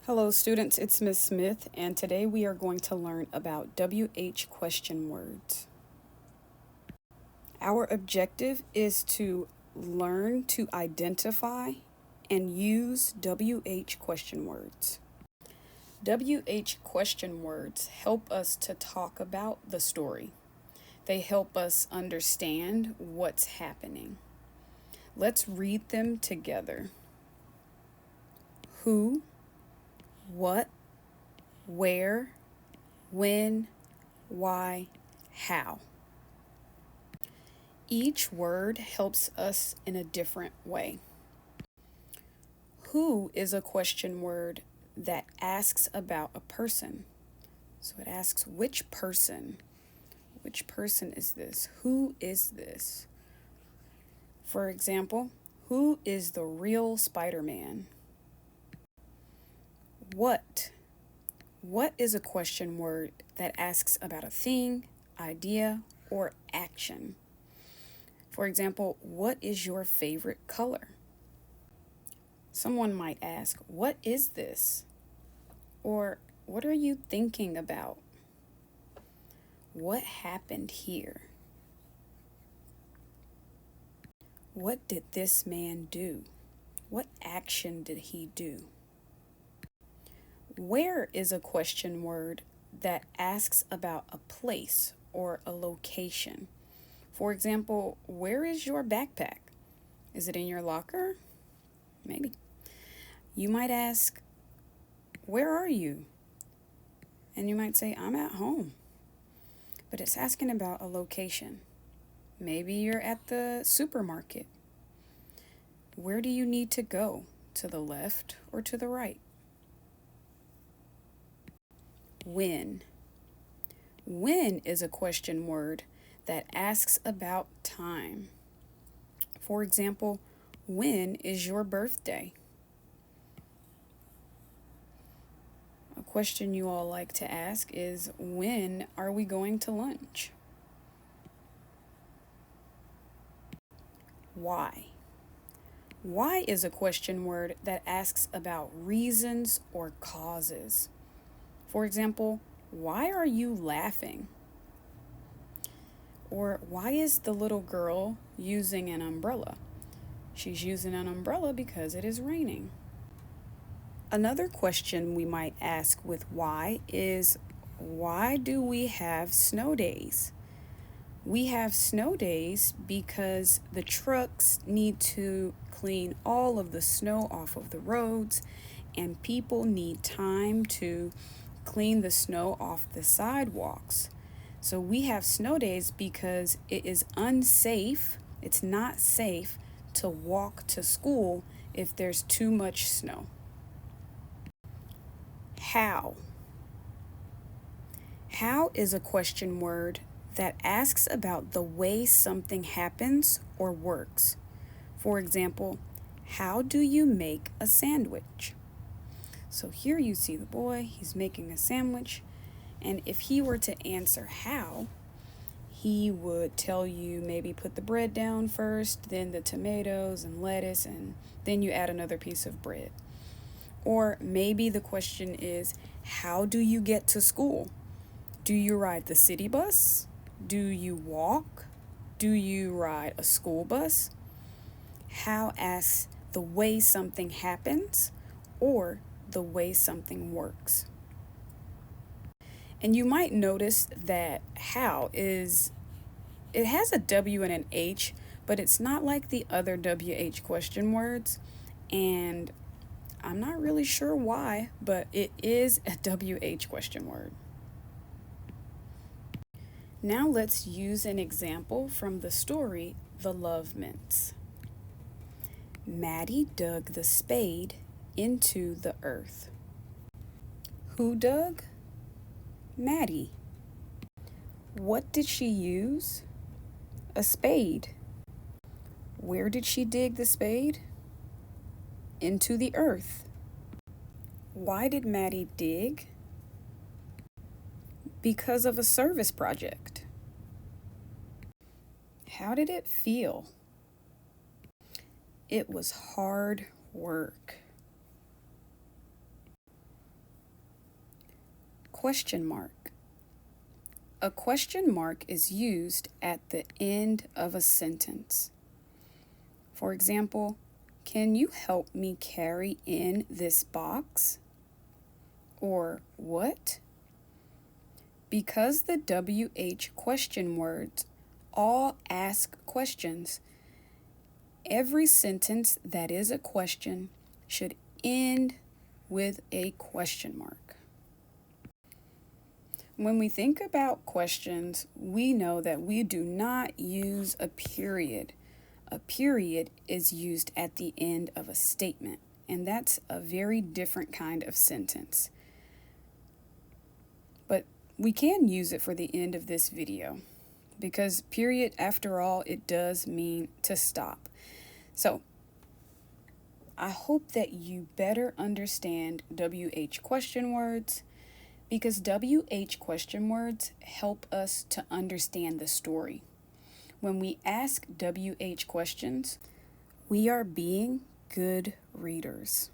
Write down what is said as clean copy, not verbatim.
Hello students, it's Ms. Smith, and today we are going to learn about WH question words. Our objective is to learn to identify and use WH question words. WH question words help us to talk about the story. They help us understand what's happening. Let's read them together. Who, what, where, when, why, how. Each word helps us in a different way. Who is a question word that asks about a person. So it asks which person. Which person is this? Who is this? For example, who is the real Spider-Man? What? What is a question word that asks about a thing, idea, or action? For example, what is your favorite color? Someone might ask, what is this? Or what are you thinking about? What happened here? What did this man do? What action did he do? Where is a question word that asks about a place or a location. For example, where is your backpack? Is it in your locker? Maybe. You might ask, where are you? And you might say, I'm at home. But it's asking about a location. Maybe you're at the supermarket. Where do you need to go? To the left or to the right? When. When is a question word that asks about time. For example, when is your birthday? A question you all like to ask is, when are we going to lunch? Why? Why is a question word that asks about reasons or causes. For example, why are you laughing? Or why is the little girl using an umbrella? She's using an umbrella because it is raining. Another question we might ask with why is, why do we have snow days? We have snow days because the trucks need to clean all of the snow off of the roads, and people need time to clean the snow off the sidewalks. So we have snow days because it is unsafe, it's not safe to walk to school if there's too much snow. How? How is a question word that asks about the way something happens or works. For example, how do you make a sandwich? So here you see the boy, he's making a sandwich, and if he were to answer how, he would tell you maybe put the bread down first, then the tomatoes and lettuce, and then you add another piece of bread. Or maybe the question is, how do you get to school? Do you ride the city bus? Do you walk? Do you ride a school bus? How asks the way something happens or the way something works. And you might notice that how is, it has a W and an H, but it's not like the other WH question words. And I'm not really sure why, but it is a WH question word. Now let's use an example from the story, The Love Mints. Maddie dug the spade into the earth. Who dug? Maddie. What did she use? A spade. Where did she dig the spade? Into the earth. Why did Maddie dig? Because of a service project. How did it feel? It was hard work. question mark. A question mark is used at the end of a sentence. For example, can you help me carry in this box? Or what? Because the WH question words all ask questions, every sentence that is a question should end with a question mark. When we think about questions, we know that we do not use a period. A period is used at the end of a statement, and that's a very different kind of sentence. But we can use it for the end of this video because period, after all, it does mean to stop. So I hope that you better understand WH question words because WH question words help us to understand the story. When we ask WH questions, we are being good readers.